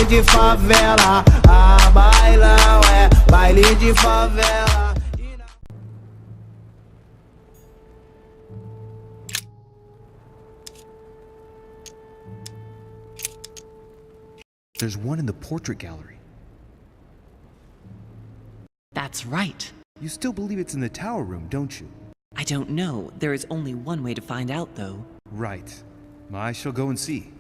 de favela. Ah, bailão é baile de favela. There's one in the portrait gallery. That's right. You still believe it's in the tower room, don't you? I don't know. There is only one way to find out, though. Right. I shall go and see.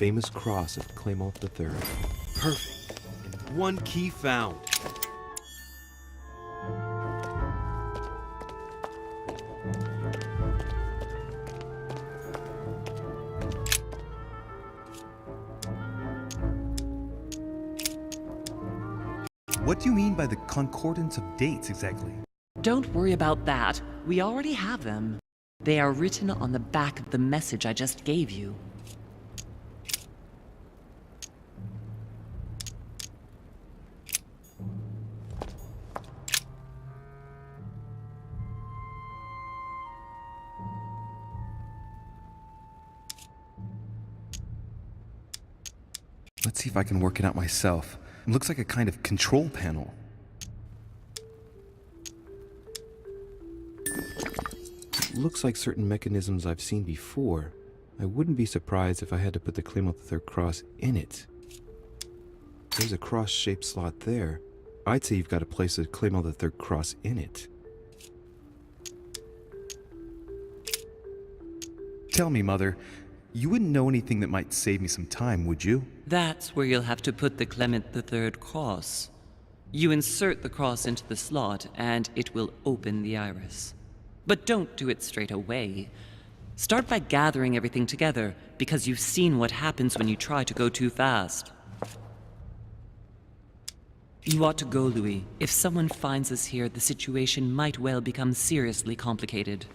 Famous cross of Clement III. Perfect. And one key found. What do you mean by the concordance of dates exactly? Don't worry about that. We already have them. They are written on the back of the message I just gave you. Let's see if I can work it out myself. It looks like a kind of control panel. It looks like certain mechanisms I've seen before. I wouldn't be surprised if I had to put the Clement III cross in it. There's a cross-shaped slot there. I'd say you've got to place a Clement III cross in it. Tell me, Mother, you wouldn't know anything that might save me some time, would you? That's where you'll have to put the Clement III cross. You insert the cross into the slot, and it will open the iris. But don't do it straight away. Start by gathering everything together, because you've seen what happens when you try to go too fast. You ought to go, Louis. If someone finds us here, the situation might well become seriously complicated.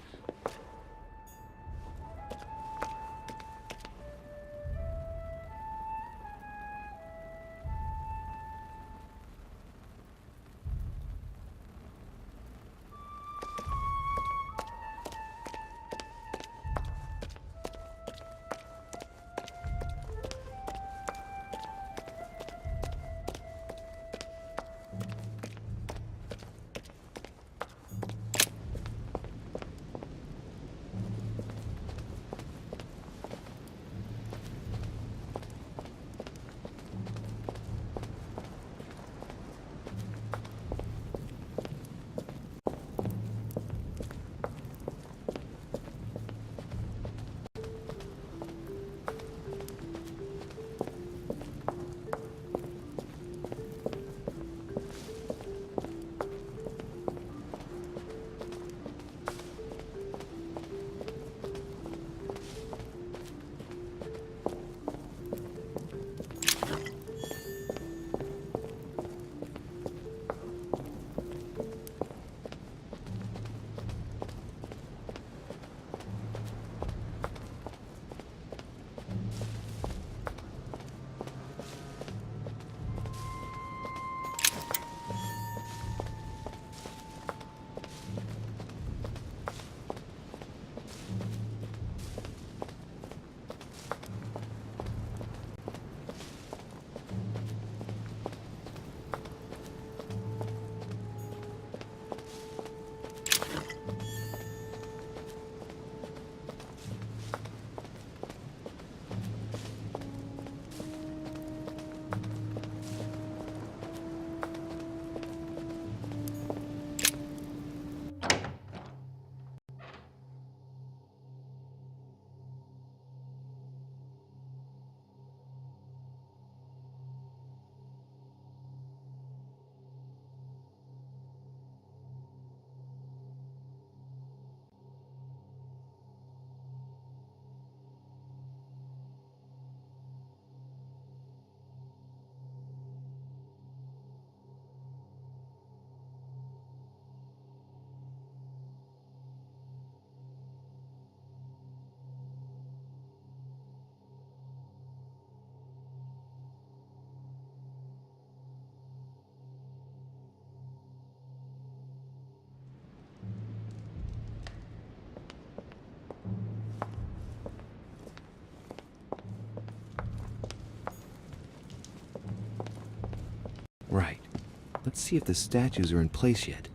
Let's see if the statues are in place yet.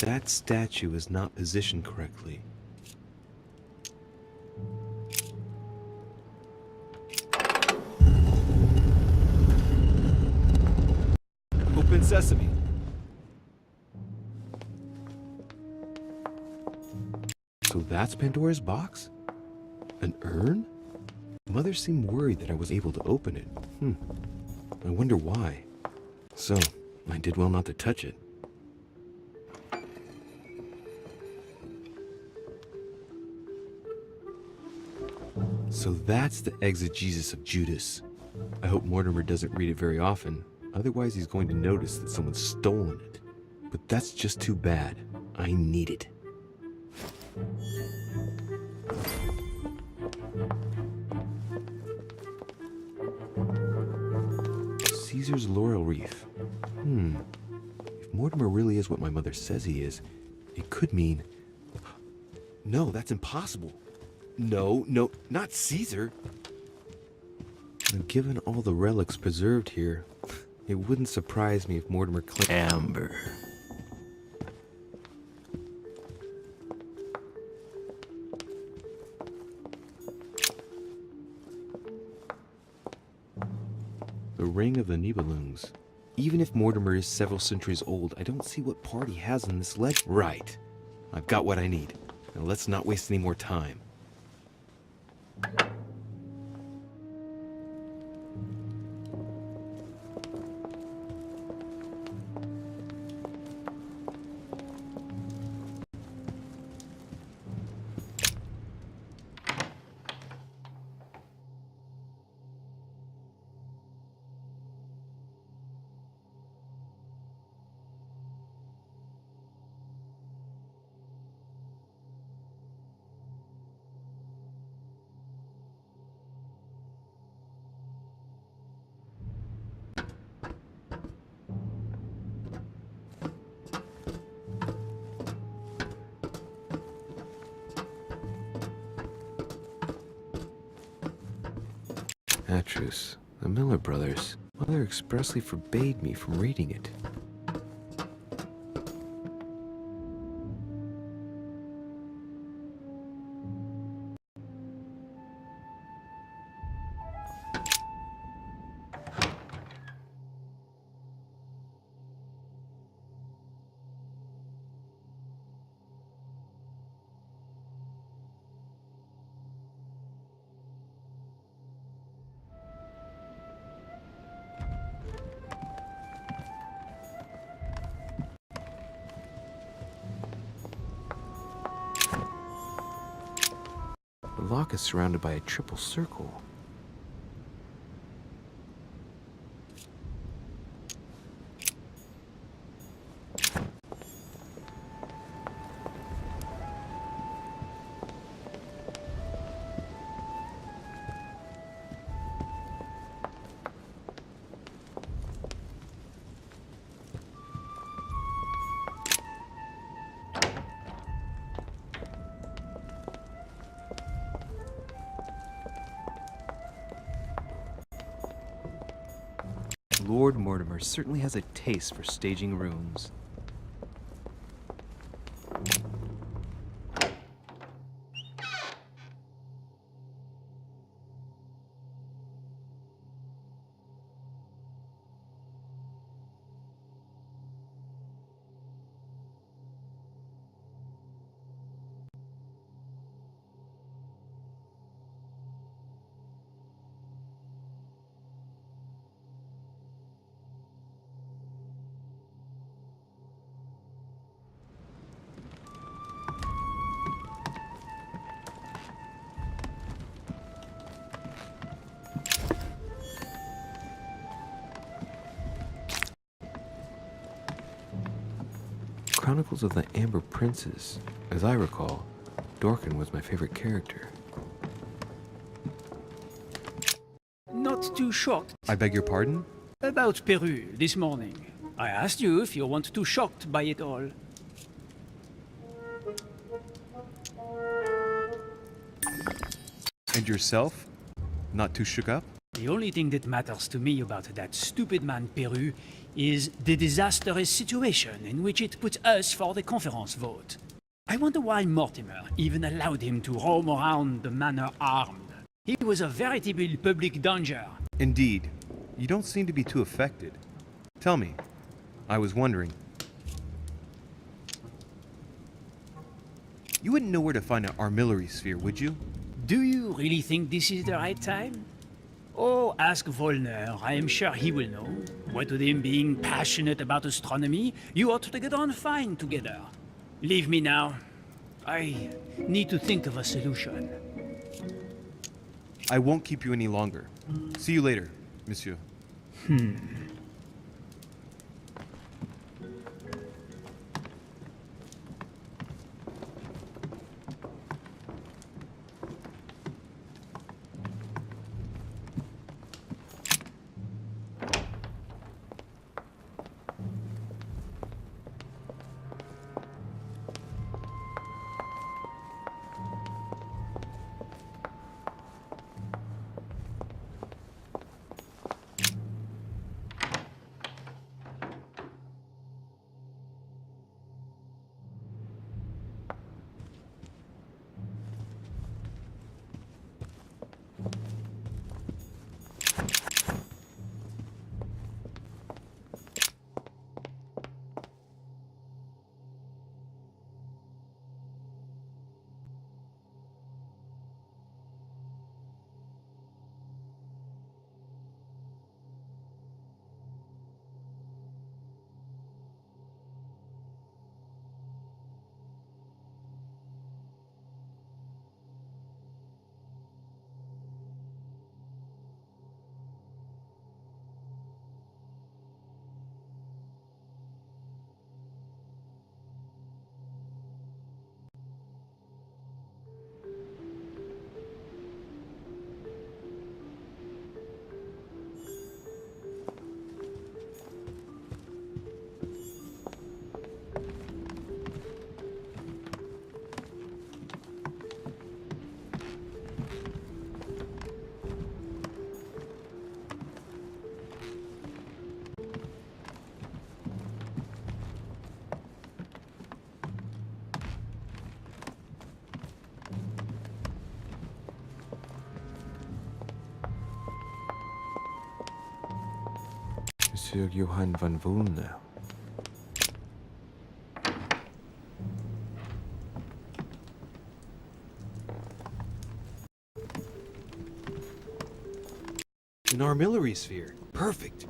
That statue is not positioned correctly. Open sesame. So that's Pandora's box? An urn? Mother seemed worried that I was able to open it. I wonder why. So, I did well not to touch it. So that's the exegesis of Judas. I hope Mortimer doesn't read it very often, otherwise he's going to notice that someone's stolen it. But that's just too bad. I need it. Caesar's laurel wreath. If Mortimer really is what my mother says he is, it could mean... No, that's impossible. No, not Caesar. And given all the relics preserved here, it wouldn't surprise me if Mortimer claimed... Amber. The Ring of the Nibelungs. Even if Mortimer is several centuries old, I don't see what part he has in this legend. Right. I've got what I need. Now let's not waste any more time. Atrus, the Miller brothers. Mother expressly forbade me from reading it. The lock is surrounded by a triple circle. Lord Mortimer certainly has a taste for staging runes. Chronicles of the Amber Princes. As I recall, Dorkin was my favorite character. Not too shocked I beg your pardon? about Peru this morning. I asked you if you weren't too shocked by it all. And yourself? Not too shook up? The only thing that matters to me about that stupid man Peru is the disastrous situation in which it puts us for the conference vote. I wonder why Mortimer even allowed him to roam around the manor armed. He was a veritable public danger. Indeed. You don't seem to be too affected. Tell me, I was wondering. You wouldn't know where to find an armillary sphere, would you? Do you really think this is the right time? Oh, ask Volner. I am sure he will know. What with him being passionate about astronomy, you ought to get on fine together. Leave me now. I need to think of a solution. I won't keep you any longer. See you later, monsieur. Monsieur Johann van Volner. An armillary sphere. Perfect.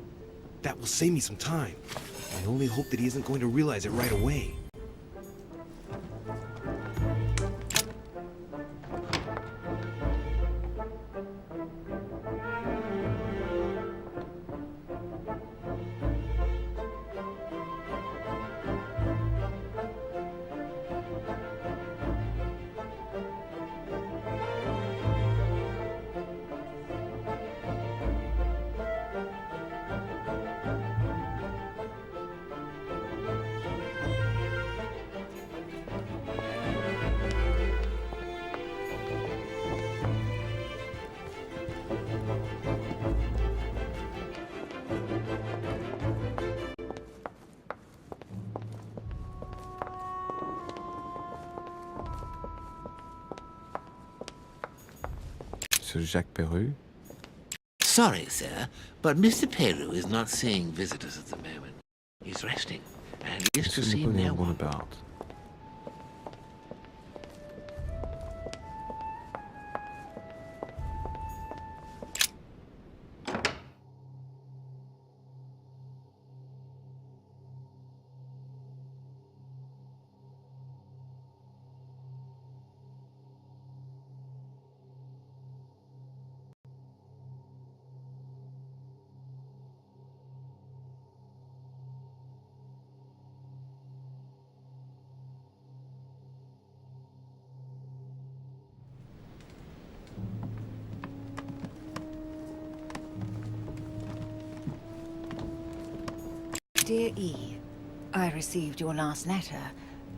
That will save me some time. I only hope that he isn't going to realize it right away. Sir Jacques Peru? Sorry, sir, but Mr. Peru is not seeing visitors at the moment. He's resting, and is to see no Napoleon one. about. Dear E, I received your last letter.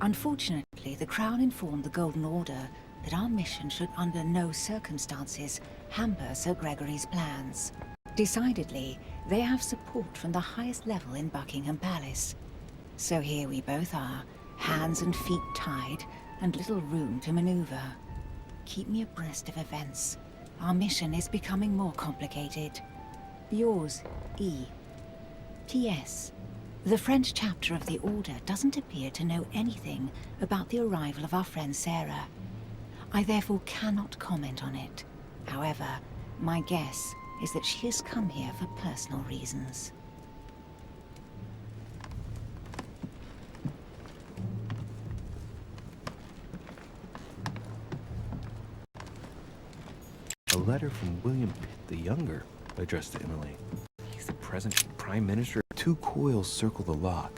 Unfortunately, the Crown informed the Golden Order that our mission should under no circumstances hamper Sir Gregory's plans. Decidedly, they have support from the highest level in Buckingham Palace. So here we both are, hands and feet tied, and little room to maneuver. Keep me abreast of events. Our mission is becoming more complicated. Yours, E. P.S. The French chapter of the Order doesn't appear to know anything about the arrival of our friend Sarah. I therefore cannot comment on it. However, my guess is that she has come here for personal reasons. A letter from William Pitt the Younger, addressed to Emily. He's the present Prime Minister. 2 coils circle the lock.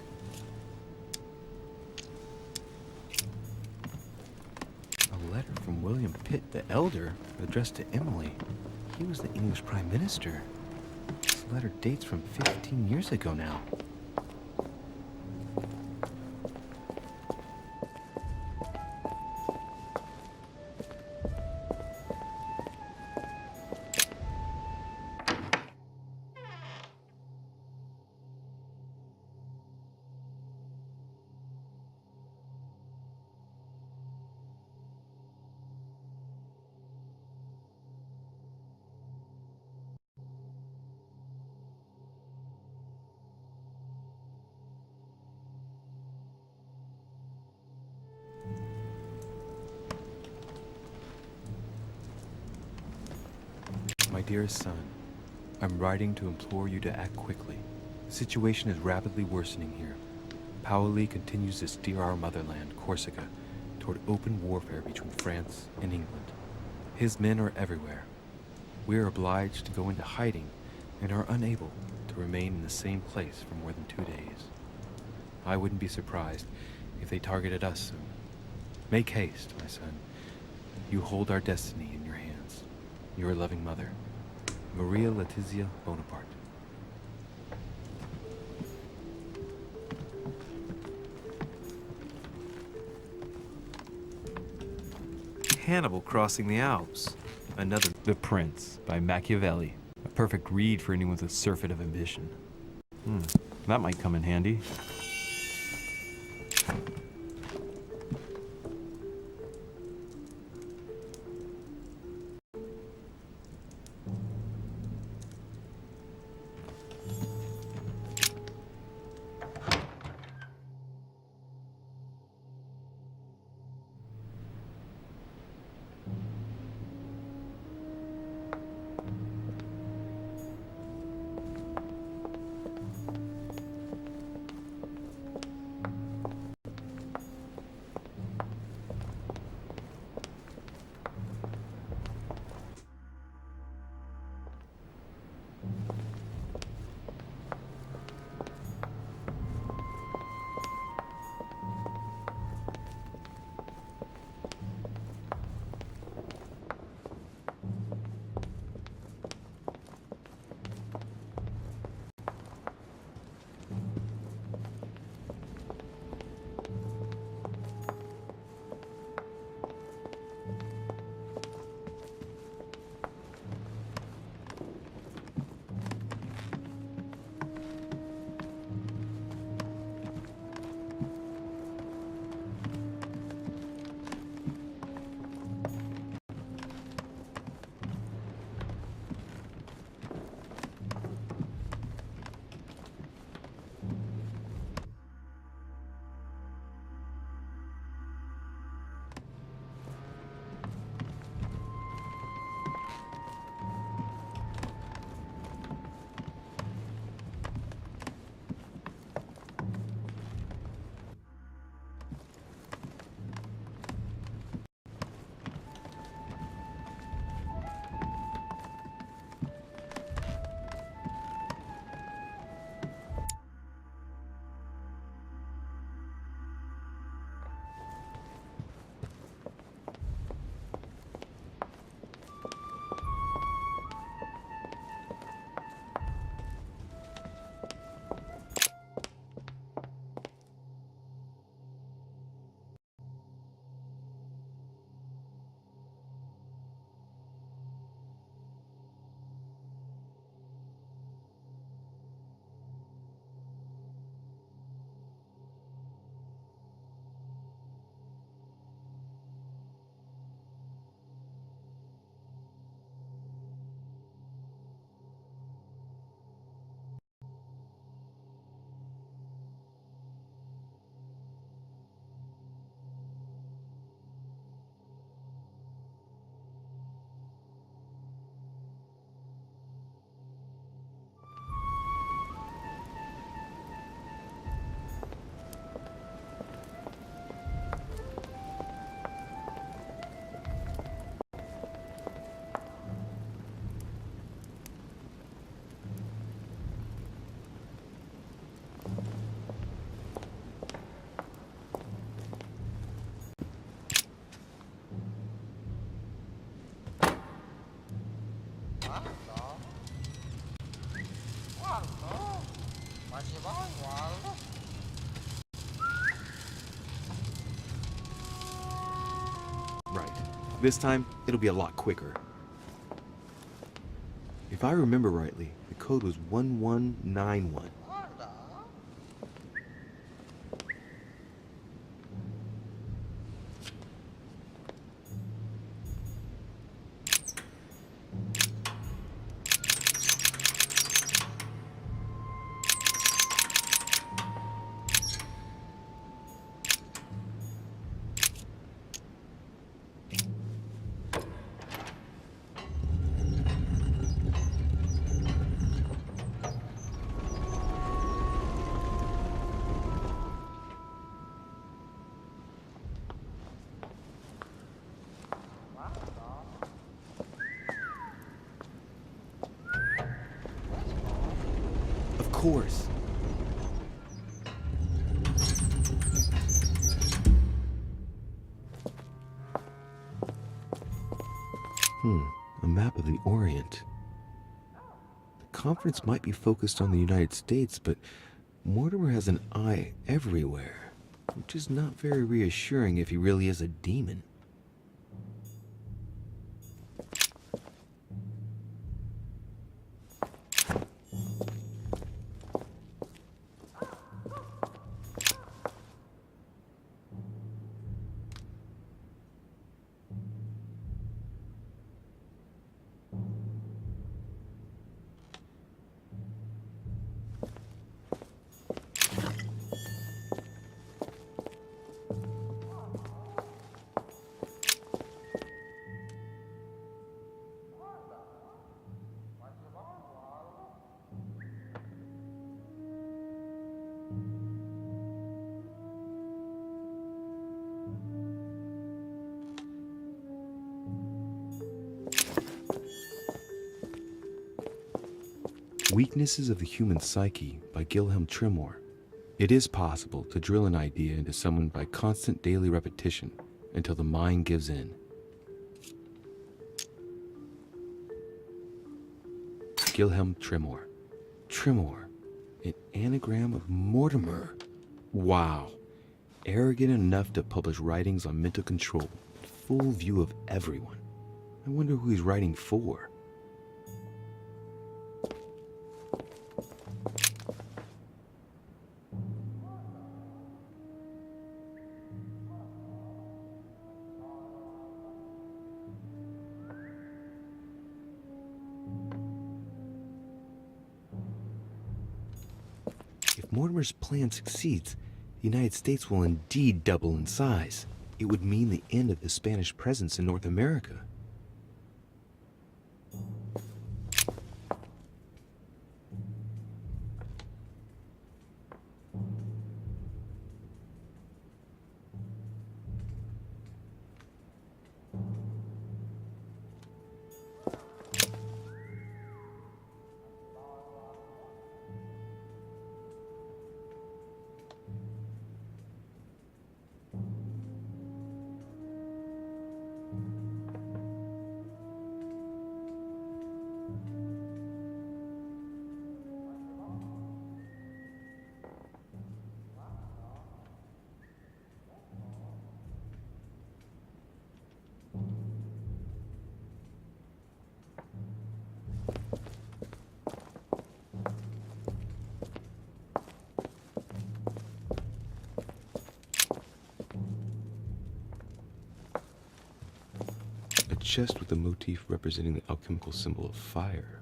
A letter from William Pitt the Elder, addressed to Emily. He was the English Prime Minister. This letter dates from 15 years ago now. My dearest son, I'm writing to implore you to act quickly. The situation is rapidly worsening here. Paoli continues to steer our motherland, Corsica, toward open warfare between France and England. His men are everywhere. We are obliged to go into hiding and are unable to remain in the same place for more than 2 days. I wouldn't be surprised if they targeted us soon. Make haste, my son. You hold our destiny in your hands. Your loving mother, Maria Letizia Bonaparte. Hannibal crossing the Alps. Another. The Prince by Machiavelli. A perfect read for anyone with a surfeit of ambition. That might come in handy. This time, it'll be a lot quicker. If I remember rightly, the code was 1191. Of course. A map of the Orient. The conference might be focused on the United States, but Mortimer has an eye everywhere, which is not very reassuring if he really is a demon. Weaknesses of the Human Psyche by Gilhelm Trimor. It is possible to drill an idea into someone by constant daily repetition until the mind gives in. Gilhelm Trimor. Trimor, an anagram of Mortimer. Wow. Arrogant enough to publish writings on mental control, full view of everyone. I wonder who he's writing for. If Mortimer's plan succeeds, the United States will indeed double in size. It would mean the end of the Spanish presence in North America. A chest with a motif representing the alchemical symbol of fire.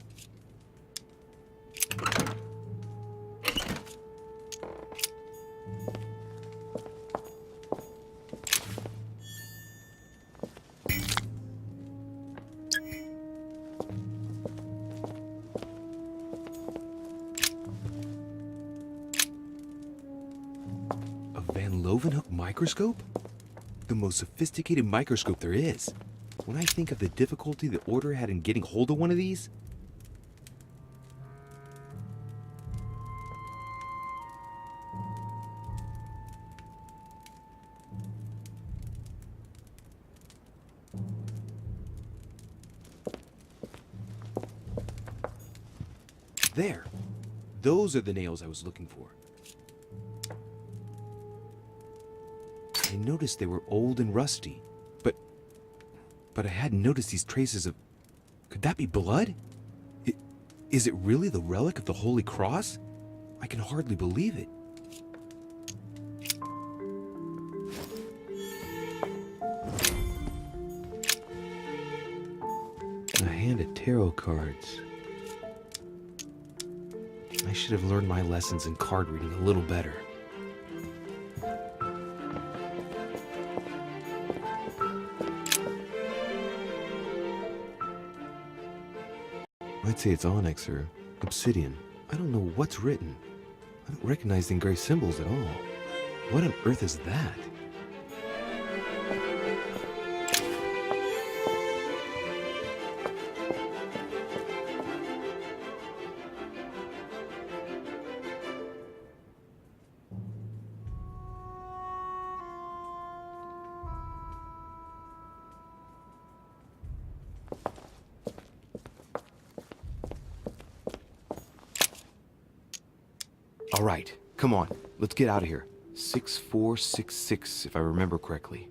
A Van Leeuwenhoek microscope? The most sophisticated microscope there is. When I think of the difficulty the Order had in getting hold of one of these, there. Those are the nails I was looking for. I noticed they were old and rusty, but but I hadn't noticed these traces of... Could that be blood? Is it really the relic of the Holy Cross? I can hardly believe it. A hand of tarot cards. I should have learned my lessons in card reading a little better. I'd say it's onyx or obsidian. I don't know what's written. I don't recognize the engraved symbols at all. What on earth is that? All right, come on, let's get out of here. 6466, if I remember correctly.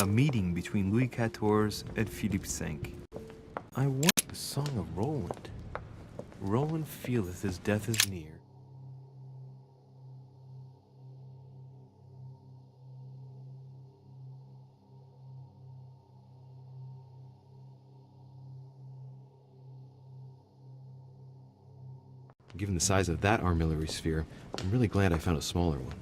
A meeting between Louis XIV and Philippe V. I want the Song of Roland. Roland feeleth his death is near. Given the size of that armillary sphere, I'm really glad I found a smaller one.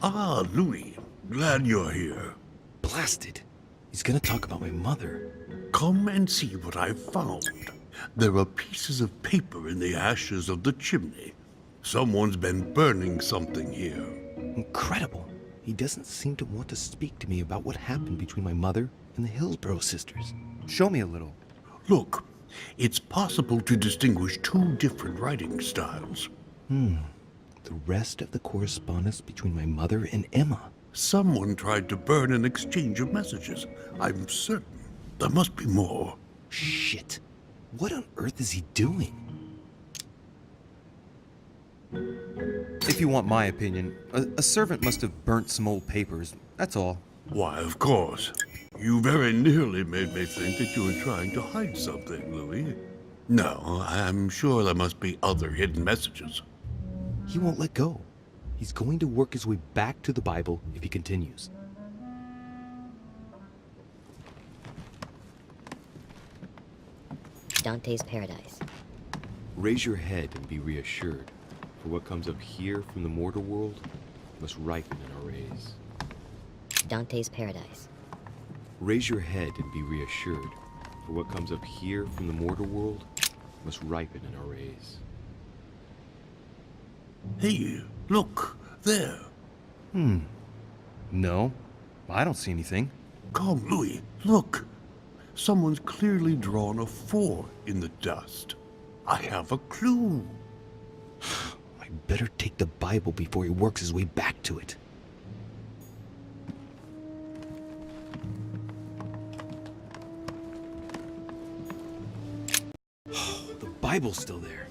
Ah, Louis. Glad you're here. Blasted. He's gonna talk about my mother. Come and see what I've found. There are pieces of paper in the ashes of the chimney. Someone's been burning something here. Incredible. He doesn't seem to want to speak to me about what happened between my mother and the Hillsborough sisters. Show me a little. Look, it's possible to distinguish two different writing styles. The rest of the correspondence between my mother and Emma. Someone tried to burn an exchange of messages. I'm certain. There must be more. Shit. What on earth is he doing? If you want my opinion, a servant must have burnt some old papers. That's all. Why, of course. You very nearly made me think that you were trying to hide something, Louis. No, I'm sure there must be other hidden messages. He won't let go. He's going to work his way back to the Bible if he continues. Dante's Paradise. Raise your head and be reassured, for what comes up here from the mortal world must ripen in our rays. Dante's Paradise. Raise your head and be reassured, for what comes up here from the mortal world must ripen in our rays. Hey, look, there. No, I don't see anything. Come, Louis, look. Someone's clearly drawn a 4 in the dust. I have a clue. I better take the Bible before he works his way back to it. The Bible's still there.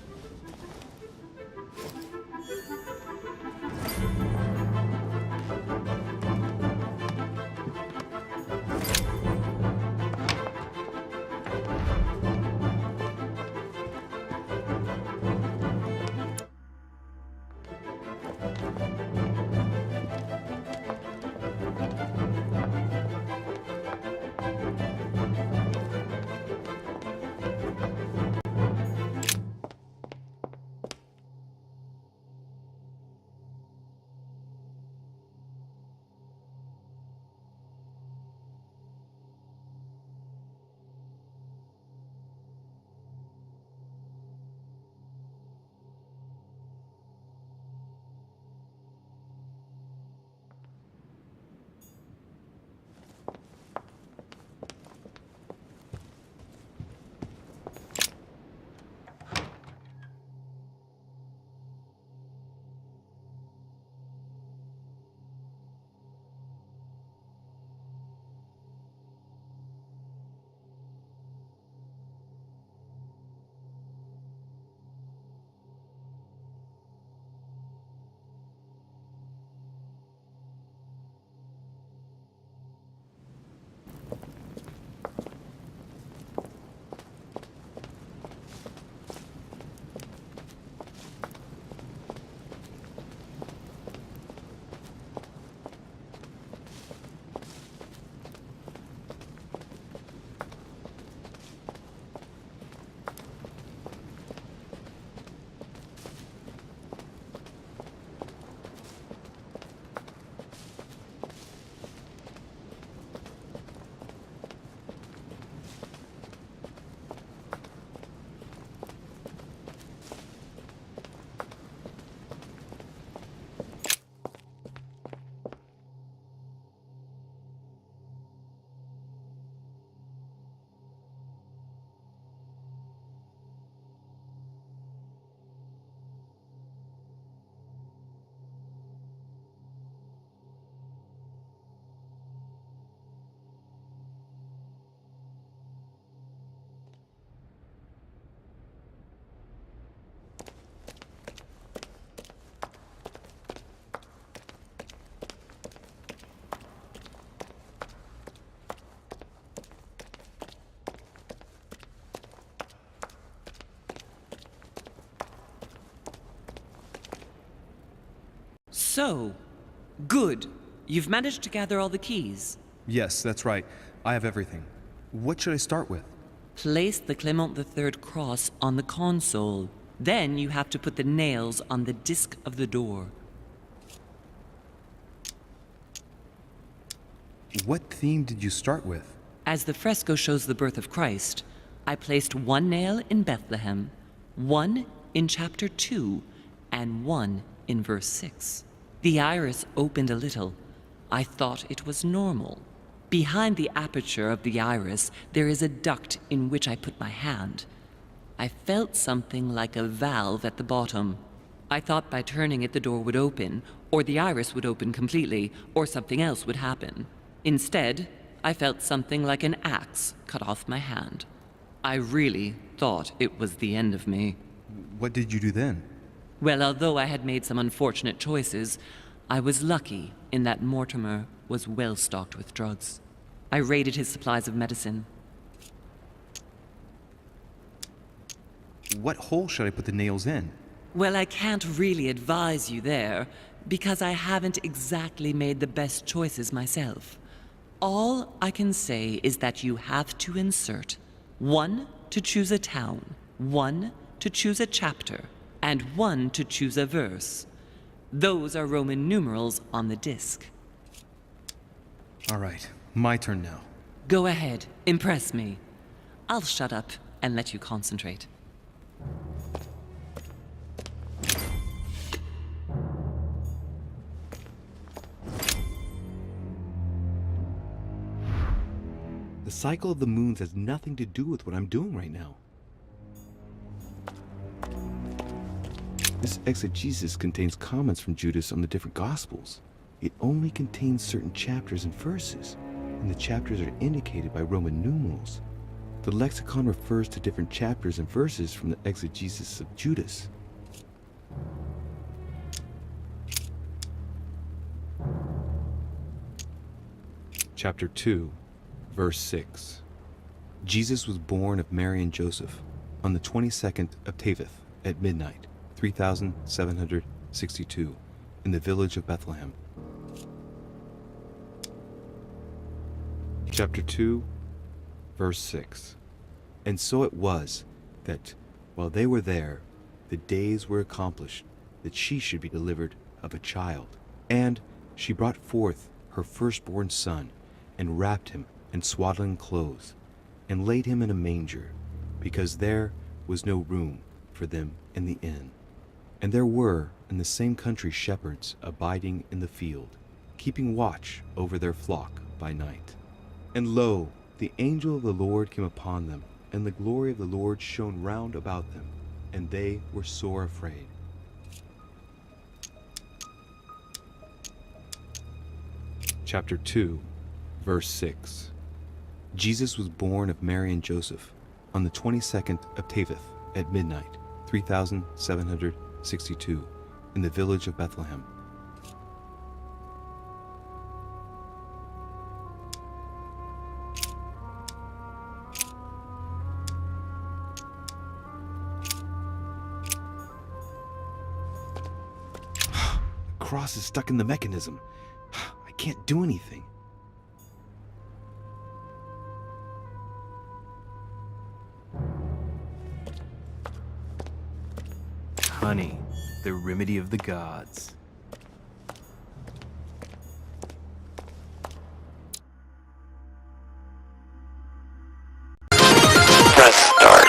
So, good. You've managed to gather all the keys. Yes, that's right. I have everything. What should I start with? Place the Clement III cross on the console. Then you have to put the nails on the disc of the door. What theme did you start with? As the fresco shows the birth of Christ, I placed one nail in Bethlehem, one in chapter 2, and one in verse 6. The iris opened a little. I thought it was normal. Behind the aperture of the iris, there is a duct in which I put my hand. I felt something like a valve at the bottom. I thought by turning it the door would open, or the iris would open completely, or something else would happen. Instead, I felt something like an axe cut off my hand. I really thought it was the end of me. What did you do then? Well, although I had made some unfortunate choices, I was lucky in that Mortimer was well stocked with drugs. I raided his supplies of medicine. What hole should I put the nails in? Well, I can't really advise you there, because I haven't exactly made the best choices myself. All I can say is that you have to insert 1 to choose a town, 1 to choose a chapter, and 1 to choose a verse. Those are Roman numerals on the disc. All right, my turn now. Go ahead, impress me. I'll shut up and let you concentrate. The cycle of the moons has nothing to do with what I'm doing right now. This exegesis contains comments from Judas on the different Gospels. It only contains certain chapters and verses, and the chapters are indicated by Roman numerals. The lexicon refers to different chapters and verses from the exegesis of Judas. Chapter 2, verse 6. Jesus was born of Mary and Joseph on the 22nd of Teveth at midnight, 3762, in the village of Bethlehem. Chapter 2, verse 6. And so it was that, while they were there, the days were accomplished that she should be delivered of a child. And she brought forth her firstborn son, and wrapped him in swaddling clothes, and laid him in a manger, because there was no room for them in the inn. And there were in the same country shepherds abiding in the field, keeping watch over their flock by night. And lo, the angel of the Lord came upon them, and the glory of the Lord shone round about them, and they were sore afraid. Chapter 2, verse 6. Jesus was born of Mary and Joseph on the 22nd of Teveth at midnight, 3762, in the village of Bethlehem. The cross is stuck in the mechanism. I can't do anything. Honey, the remedy of the gods. Press start.